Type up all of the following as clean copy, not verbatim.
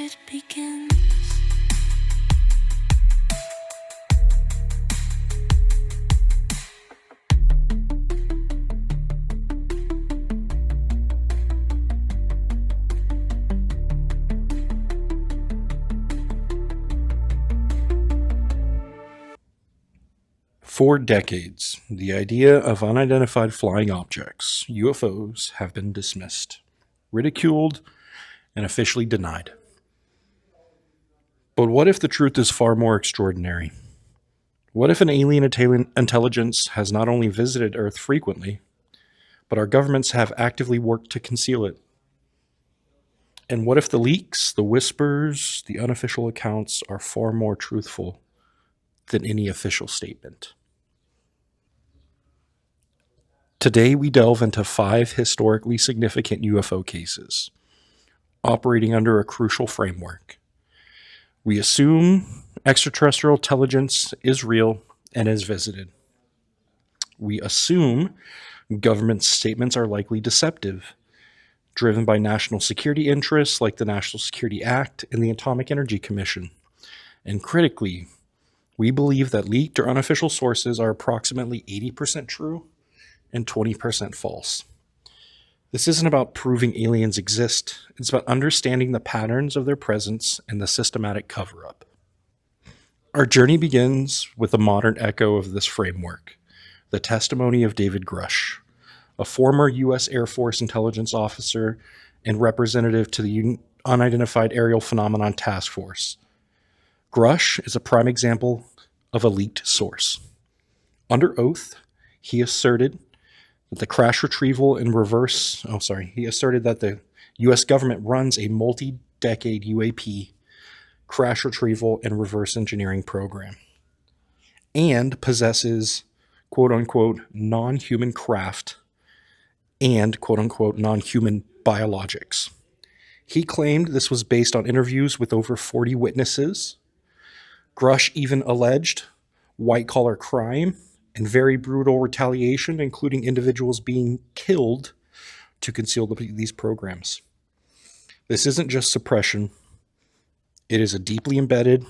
it begins. 'For decades, the idea of unidentified flying objects, UFOs, have been dismissed, ridiculed, and officially denied. But what if the truth is far more extraordinary? What if an alien intelligence has not only visited Earth frequently, but our governments have actively worked to conceal it? And what if the leaks, the whispers, the unofficial accounts are far more truthful than any official statement? Today, we delve into 5 historically significant UFO cases, operating under a crucial framework. We assume extraterrestrial intelligence is real and is visited. We assume government statements are likely deceptive, driven by national security interests like the National Security Act and the Atomic Energy Commission. And critically, we believe that leaked or unofficial sources are approximately 80% true and 20% false. This isn't about proving aliens exist. It's about understanding the patterns of their presence and the systematic cover-up. Our journey begins with a modern echo of this framework, the testimony of David Grush, a former U.S. Air Force intelligence officer and representative to the Unidentified Aerial Phenomenon Task Force. Grush is a prime example of a leaked source. Under oath, he asserted that the U.S. government runs a multi-decade UAP crash retrieval and reverse engineering program and possesses quote-unquote non-human craft and quote-unquote non-human biologics. He claimed this was based on interviews with over 40 witnesses. Grush even alleged white-collar crime and very brutal retaliation, including individuals being killed to conceal these programs. This isn't just suppression. It is a deeply embedded,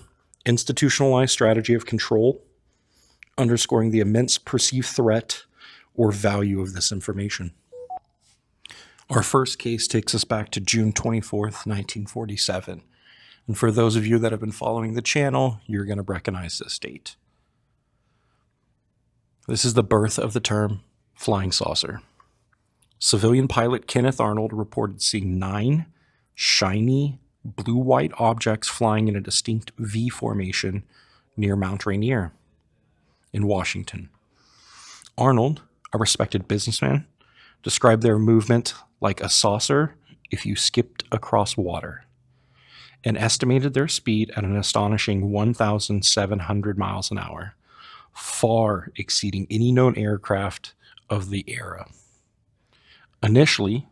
institutionalized strategy of control, underscoring the immense perceived threat or value of this information. Our first case takes us back to June 24th, 1947. And for those of you that have been following the channel, you're going to recognize this date. This is the birth of the term flying saucer. Civilian pilot Kenneth Arnold reported seeing 9 shiny blue-white objects flying in a distinct V formation near Mount Rainier in Washington. Arnold, a respected businessman, described their movement like a saucer if you skipped across water, and estimated their speed at an astonishing 1,700 miles an hour, far exceeding any known aircraft of the era. Initially,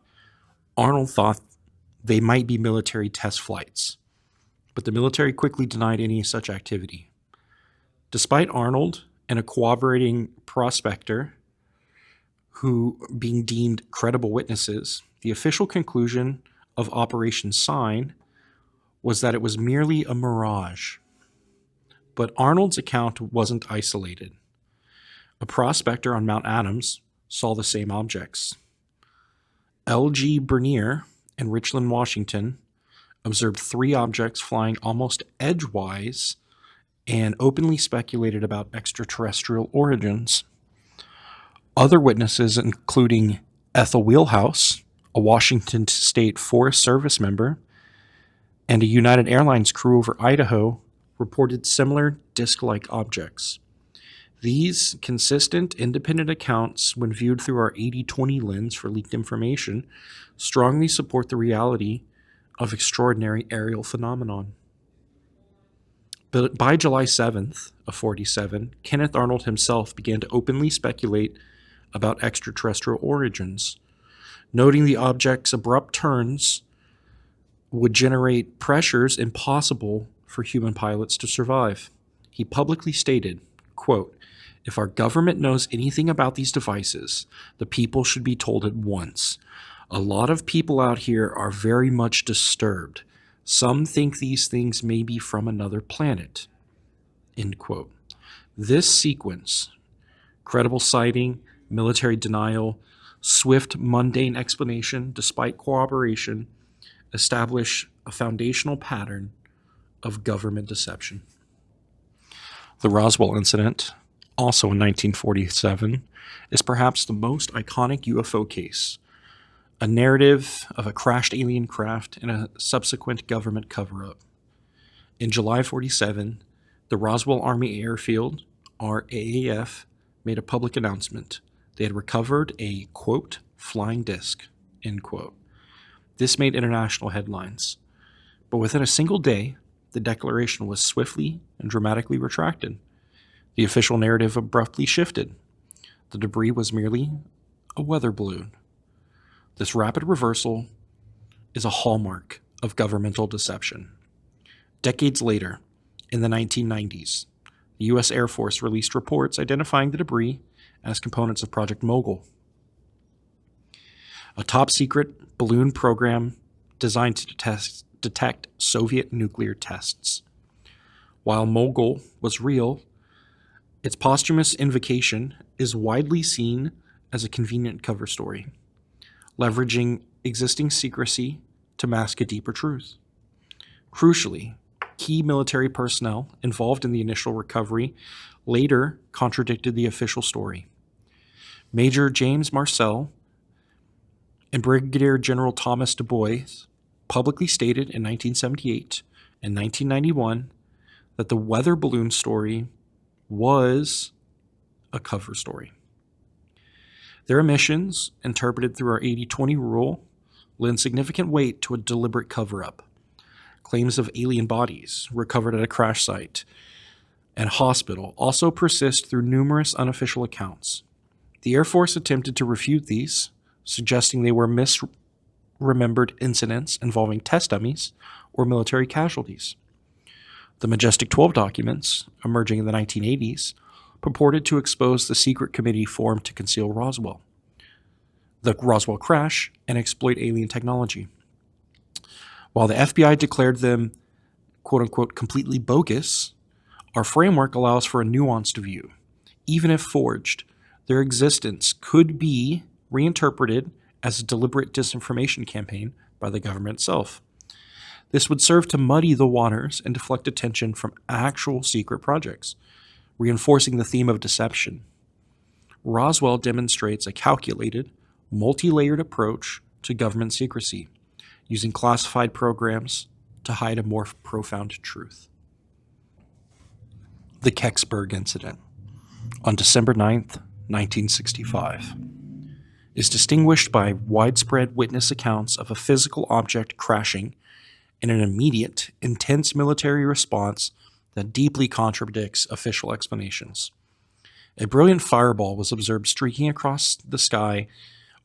Arnold thought they might be military test flights, but the military quickly denied any such activity. Despite Arnold and a cooperating prospector who being deemed credible witnesses, the official conclusion of Operation Sign was that it was merely a mirage. But Arnold's account wasn't isolated. A prospector on Mount Adams saw the same objects. L.G. Bernier in Richland, Washington, observed 3 objects flying almost edgewise and openly speculated about extraterrestrial origins. Other witnesses, including Ethel Wheelhouse, a Washington State Forest Service member, and a United Airlines crew over Idaho, reported similar disc-like objects. These consistent, independent accounts, when viewed through our 80-20 lens for leaked information, strongly support the reality of extraordinary aerial phenomenon. But by July 7th of 47, Kenneth Arnold himself began to openly speculate about extraterrestrial origins, noting the object's abrupt turns would generate pressures impossible for human pilots to survive. He publicly stated, quote, "If our government knows anything about these devices, the people should be told at once. A lot of people out here are very much disturbed. Some think these things may be from another planet. End quote. This sequence, credible sighting, military denial, swift, mundane explanation despite corroboration, establish a foundational pattern of government deception. The Roswell incident, also in 1947, is perhaps the most iconic UFO case, a narrative of a crashed alien craft and a subsequent government cover-up. In July 47, the Roswell Army Airfield, RAAF, made a public announcement. They had recovered a, quote, flying disc, end quote. This made international headlines. But within a single day, the declaration was swiftly and dramatically retracted. The official narrative abruptly shifted. The debris was merely a weather balloon. This rapid reversal is a hallmark of governmental deception. Decades later, in the 1990s, the U.S. Air Force released reports identifying the debris as components of Project Mogul, a top-secret balloon program designed to detect Soviet nuclear tests. While Mogul was real, its posthumous invocation is widely seen as a convenient cover story, leveraging existing secrecy to mask a deeper truth. Crucially, key military personnel involved in the initial recovery later contradicted the official story. Major James Marcel and Brigadier General Thomas Du Bois publicly stated in 1978 and 1991 that the weather balloon story was a cover story. Their omissions, interpreted through our 80-20 rule, lend significant weight to a deliberate cover-up. Claims of alien bodies recovered at a crash site and hospital also persist through numerous unofficial accounts. The Air Force attempted to refute these, suggesting they were misremembered incidents involving test dummies or military casualties. The Majestic 12 documents, emerging in the 1980s, purported to expose the secret committee formed to conceal Roswell, the Roswell crash, and exploit alien technology. While the FBI declared them, quote-unquote, completely bogus, our framework allows for a nuanced view. Even if forged, their existence could be reinterpreted as a deliberate disinformation campaign by the government itself. This would serve to muddy the waters and deflect attention from actual secret projects, reinforcing the theme of deception. Roswell demonstrates a calculated, multi-layered approach to government secrecy, using classified programs to hide a more profound truth. The Kecksburg Incident, on December 9th, 1965, is distinguished by widespread witness accounts of a physical object crashing and an immediate, intense military response that deeply contradicts official explanations. A brilliant fireball was observed streaking across the sky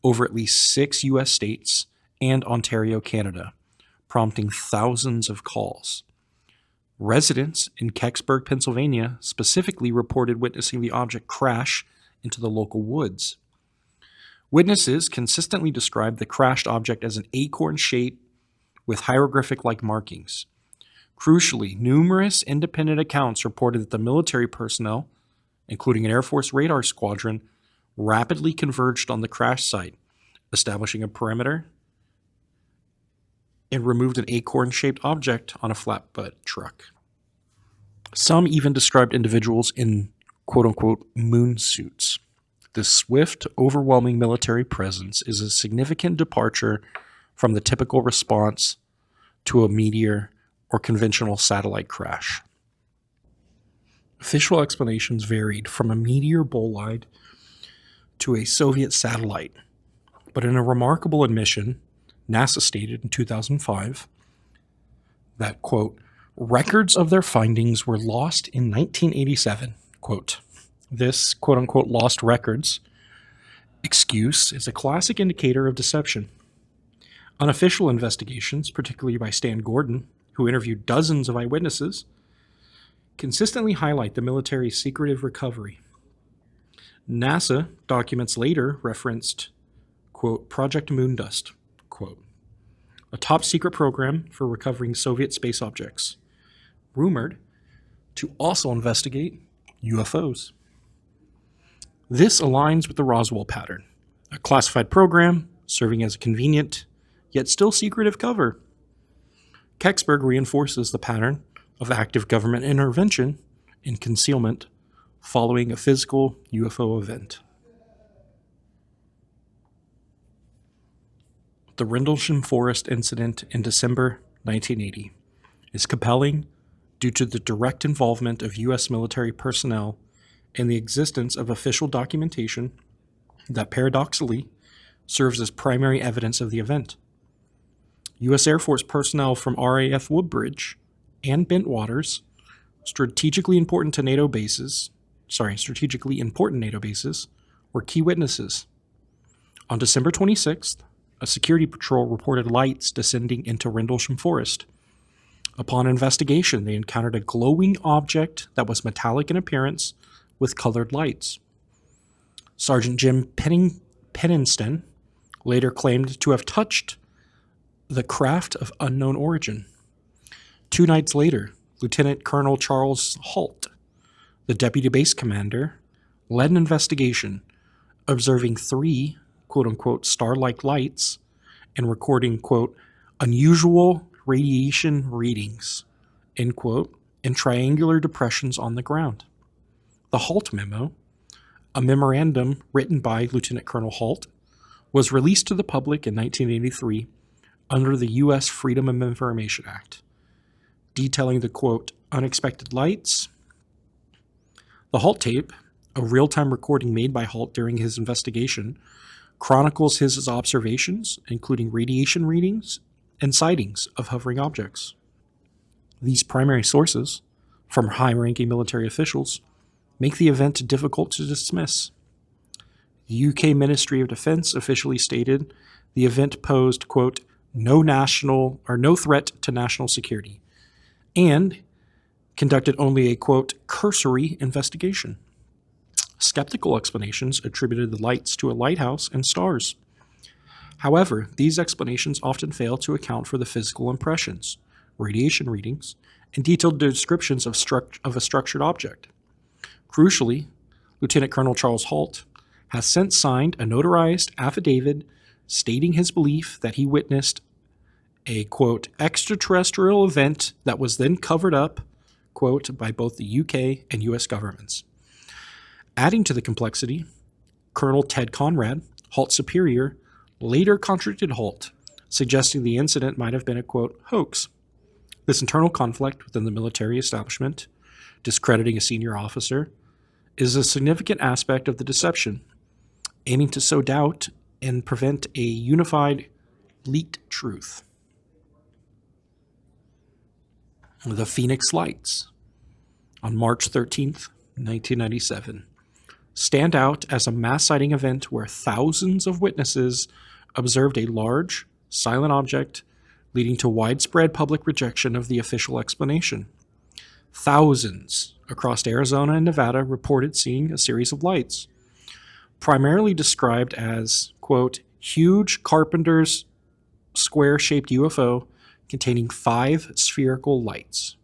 over at least 6 U.S. states and Ontario, Canada, prompting thousands of calls. Residents in Kecksburg, Pennsylvania, specifically reported witnessing the object crash into the local woods. Witnesses consistently described the crashed object as an acorn shape with hieroglyphic-like markings. Crucially, numerous independent accounts reported that the military personnel, including an Air Force radar squadron, rapidly converged on the crash site, establishing a perimeter, and removed an acorn-shaped object on a flatbed truck. Some even described individuals in quote-unquote moon suits. This swift, overwhelming military presence is a significant departure from the typical response to a meteor or conventional satellite crash. Official explanations varied from a meteor bolide to a Soviet satellite, but in a remarkable admission, NASA stated in 2005 that, quote, records of their findings were lost in 1987, quote. This, quote-unquote, lost records excuse is a classic indicator of deception. Unofficial investigations, particularly by Stan Gordon, who interviewed dozens of eyewitnesses, consistently highlight the military's secretive recovery. NASA documents later referenced, quote, Project Moondust, quote. a top-secret program for recovering Soviet space objects, rumored to also investigate UFOs. This aligns with the Roswell pattern, a classified program serving as a convenient, yet still secretive cover. Kecksburg reinforces the pattern of active government intervention and concealment following a physical UFO event. The Rendlesham Forest incident in December 1980 is compelling due to the direct involvement of U.S. military personnel and the existence of official documentation that paradoxically serves as primary evidence of the event. U.S. Air Force personnel from RAF Woodbridge and Bentwaters, strategically important NATO bases, were key witnesses. On December 26th, a security patrol reported lights descending into Rendlesham Forest. Upon investigation, they encountered a glowing object that was metallic in appearance with colored lights. Sergeant Jim Penniston later claimed to have touched the craft of unknown origin. 2 nights later, Lieutenant Colonel Charles Halt, the deputy base commander, led an investigation, observing 3 quote-unquote star-like lights and recording, quote, unusual radiation readings, end quote, in triangular depressions on the ground. The Halt memo, a memorandum written by Lieutenant Colonel Halt, was released to the public in 1983 under the U.S. Freedom of Information Act, detailing the, quote, unexpected lights. The Halt tape, a real-time recording made by Halt during his investigation, chronicles his observations, including radiation readings and sightings of hovering objects. These primary sources, from high-ranking military officials, make the event difficult to dismiss. The UK Ministry of Defense officially stated the event posed, quote, no threat to national security, and conducted only a, quote, cursory investigation. Skeptical explanations attributed the lights to a lighthouse and stars. However, these explanations often fail to account for the physical impressions, radiation readings, and detailed descriptions of a structured object. Crucially, Lieutenant Colonel Charles Halt has since signed a notarized affidavit stating his belief that he witnessed a, quote, extraterrestrial event that was then covered up, quote, by both the UK and US governments. Adding to the complexity, Colonel Ted Conrad, Halt's superior, later contradicted Halt, suggesting the incident might have been a, quote, hoax. This internal conflict within the military establishment, discrediting a senior officer, is a significant aspect of the deception, aiming to sow doubt and prevent a unified, leaked truth. The Phoenix Lights, on March 13th, 1997, stand out as a mass sighting event where thousands of witnesses observed a large, silent object, leading to widespread public rejection of the official explanation. Thousands across Arizona and Nevada reported seeing a series of lights, primarily described as, quote, huge carpenter's square-shaped UFO containing 5 spherical lights.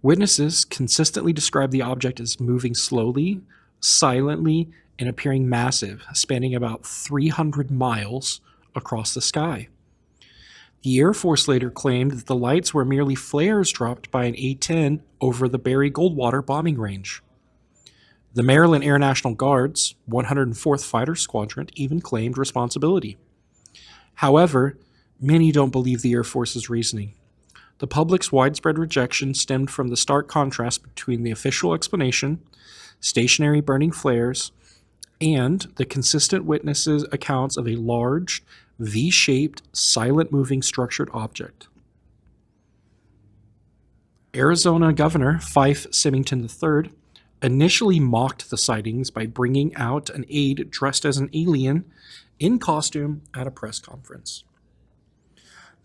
Witnesses consistently described the object as moving slowly, silently, and appearing massive, spanning about 300 miles across the sky. The Air Force later claimed that the lights were merely flares dropped by an A-10 over the Barry Goldwater bombing range. The Maryland Air National Guard's 104th Fighter Squadron even claimed responsibility. However, many don't believe the Air Force's reasoning. The public's widespread rejection stemmed from the stark contrast between the official explanation, stationary burning flares, and the consistent witnesses' accounts of a large, V-shaped, silent-moving structured object. Arizona Governor Fife Symington III initially mocked the sightings by bringing out an aide dressed as an alien in costume at a press conference.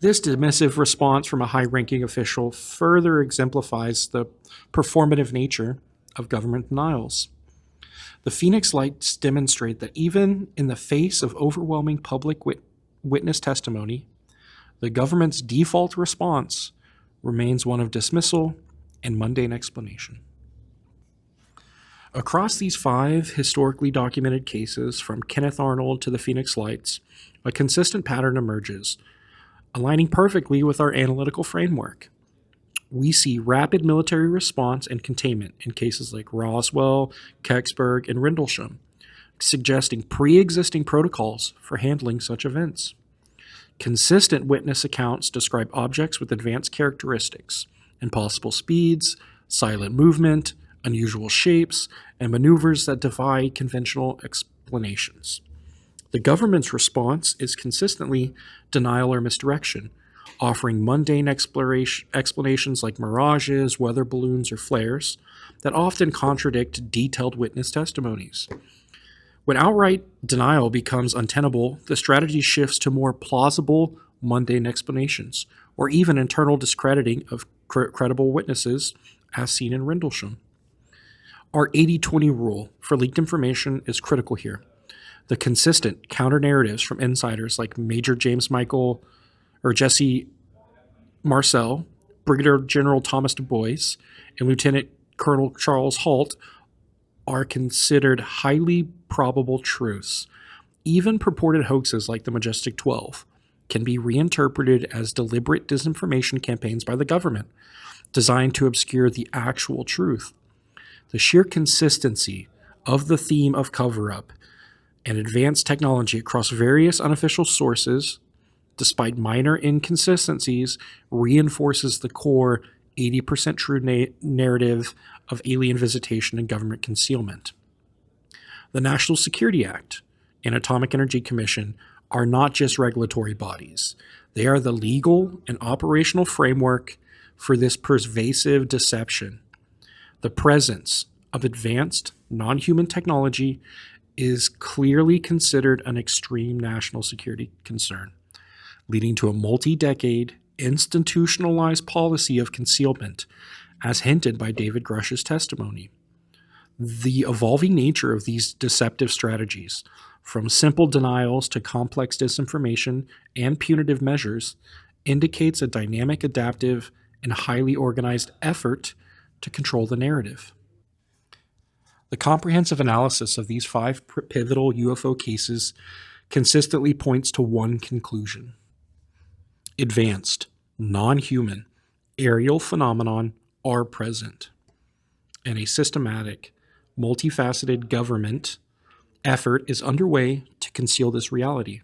This dismissive response from a high-ranking official further exemplifies the performative nature of government denials. The Phoenix Lights demonstrate that even in the face of overwhelming public witness testimony, The government's default response remains one of dismissal and mundane explanation. Across these 5 historically documented cases, from Kenneth Arnold to the Phoenix Lights, a consistent pattern emerges, aligning perfectly with our analytical framework. We see rapid military response and containment in cases like Roswell, Kecksburg, and Rendlesham, suggesting pre-existing protocols for handling such events. Consistent witness accounts describe objects with advanced characteristics, impossible speeds, silent movement, unusual shapes, and maneuvers that defy conventional explanations. The government's response is consistently denial or misdirection, offering mundane explanations like mirages, weather balloons, or flares that often contradict detailed witness testimonies. When outright denial becomes untenable, the strategy shifts to more plausible, mundane explanations, or even internal discrediting of credible witnesses, as seen in Rendlesham. Our 80-20 rule for leaked information is critical here. The consistent counter-narratives from insiders like Major James Michael or Jesse Marcel, Brigadier General Thomas Du Bois, and Lieutenant Colonel Charles Halt are considered highly probable truths. Even purported hoaxes like the Majestic 12 can be reinterpreted as deliberate disinformation campaigns by the government, designed to obscure the actual truth. The sheer consistency of the theme of cover-up and advanced technology across various unofficial sources, despite minor inconsistencies, reinforces the core 80% true narrative of alien visitation and government concealment. The National Security Act and Atomic Energy Commission are not just regulatory bodies. They are the legal and operational framework for this pervasive deception. The presence of advanced, non-human technology is clearly considered an extreme national security concern, leading to a multi-decade, institutionalized policy of concealment, as hinted by David Grush's testimony. The evolving nature of these deceptive strategies, from simple denials to complex disinformation and punitive measures, indicates a dynamic, adaptive, and highly organized effort to control the narrative. The comprehensive analysis of these 5 pivotal UFO cases consistently points to one conclusion: advanced, non-human, aerial phenomenon are present, and a systematic, multifaceted government effort is underway to conceal this reality.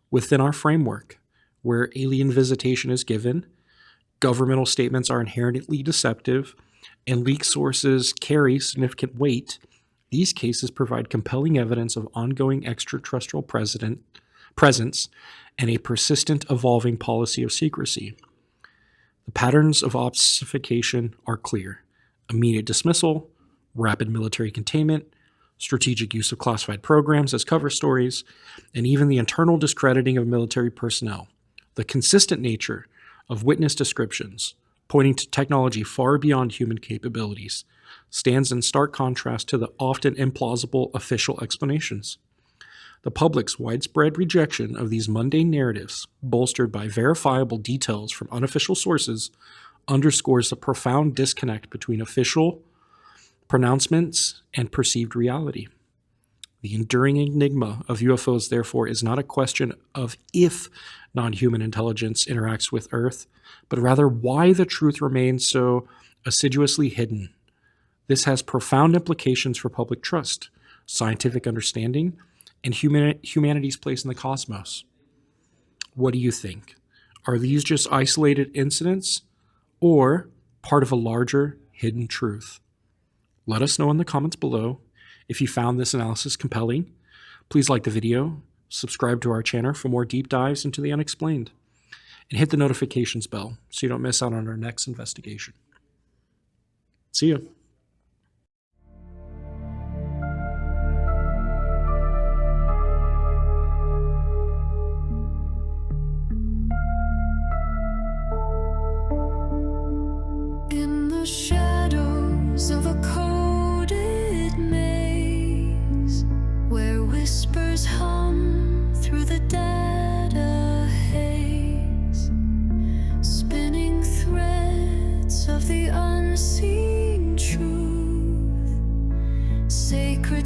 Within our framework, where alien visitation is given, governmental statements are inherently deceptive, and leaked sources carry significant weight, these cases provide compelling evidence of ongoing extraterrestrial presence and a persistent, evolving policy of secrecy. The patterns of obfuscation are clear: immediate dismissal, rapid military containment, strategic use of classified programs as cover stories, and even the internal discrediting of military personnel. The consistent nature of witness descriptions, pointing to technology far beyond human capabilities, stands in stark contrast to the often implausible official explanations. The public's widespread rejection of these mundane narratives, bolstered by verifiable details from unofficial sources, underscores the profound disconnect between official pronouncements and perceived reality. The enduring enigma of UFOs, therefore, is not a question of if non-human intelligence interacts with Earth, but rather why the truth remains so assiduously hidden. This has profound implications for public trust, scientific understanding, and humanity's place in the cosmos. What do you think? Are these just isolated incidents or part of a larger hidden truth? Let us know in the comments below. If you found this analysis compelling, please like the video, subscribe to our channel for more deep dives into the unexplained, and hit the notifications bell so you don't miss out on our next investigation. See ya. In the shadows of a coded maze, where whispers hum through the data haze,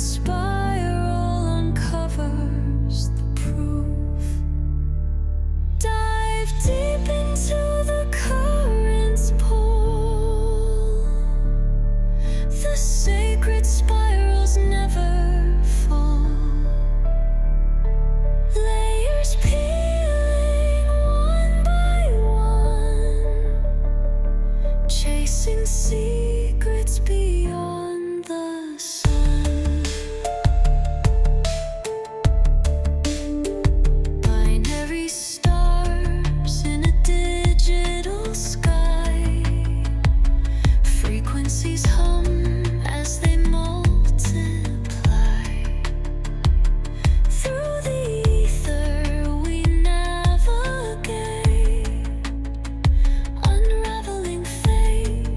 sacred spiral uncovers the proof. Dive deep into the current's pull. The sacred spirals never fall. Layers peeling one by one, chasing secrets beyond the sun. Binary stars in a digital sky. Frequencies hum as they multiply. Through the ether we navigate, unraveling fate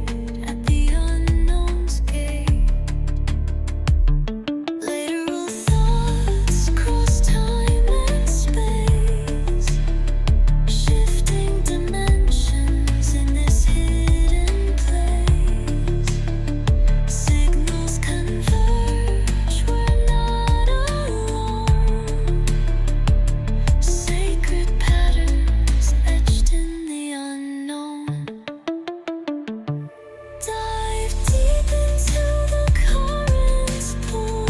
at the unknown's gate. Lateral thoughts cross time and space, shifting dimensions in this hidden place. Signals converge, we're not alone. Sacred patterns etched in the unknown. Dive deep into the current's pull.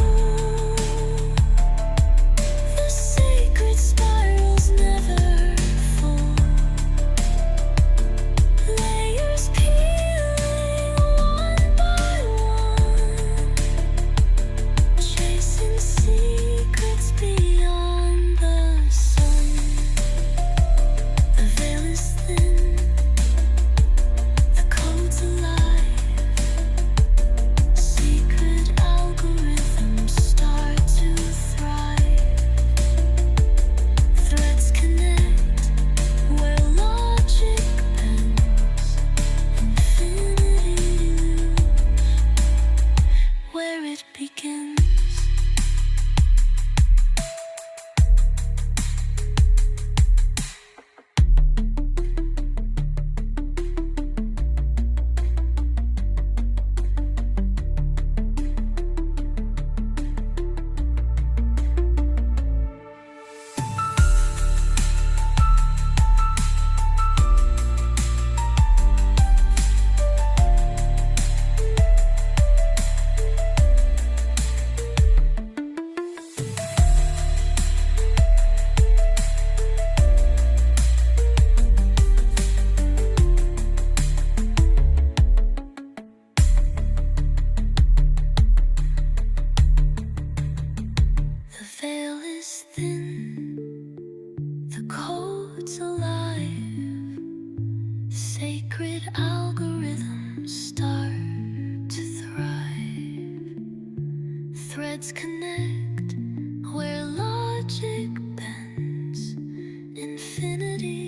The sacred spirals never fall. Layers peeling one by one, chasing secrets beyond the sun. The veil is thin, the code's alive. Secret algorithms start to thrive. Threads connect where logic bends. Infinity where it begins. The veil is thin, the code's alive. Sacred algorithms start to thrive. Threads connect where logic bends. Infinity